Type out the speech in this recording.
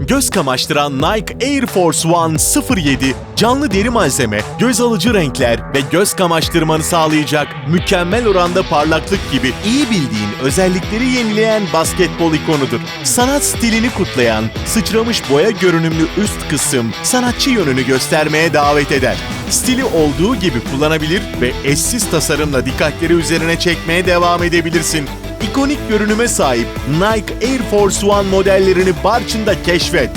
Göz kamaştıran Nike Air Force One 07, canlı deri malzeme, göz alıcı renkler ve göz kamaştırmanı sağlayacak mükemmel oranda parlaklık gibi iyi bildiğin özellikleri yenileyen basketbol ikonudur. Sanat stilini kutlayan, sıçramış boya görünümlü üst kısım sanatçı yönünü göstermeye davet eder. Stili olduğu gibi kullanabilir ve eşsiz tasarımla dikkatleri üzerine çekmeye devam edebilirsin. İkonik görünüme sahip Nike Air Force One modellerini Barçın'da keşfet.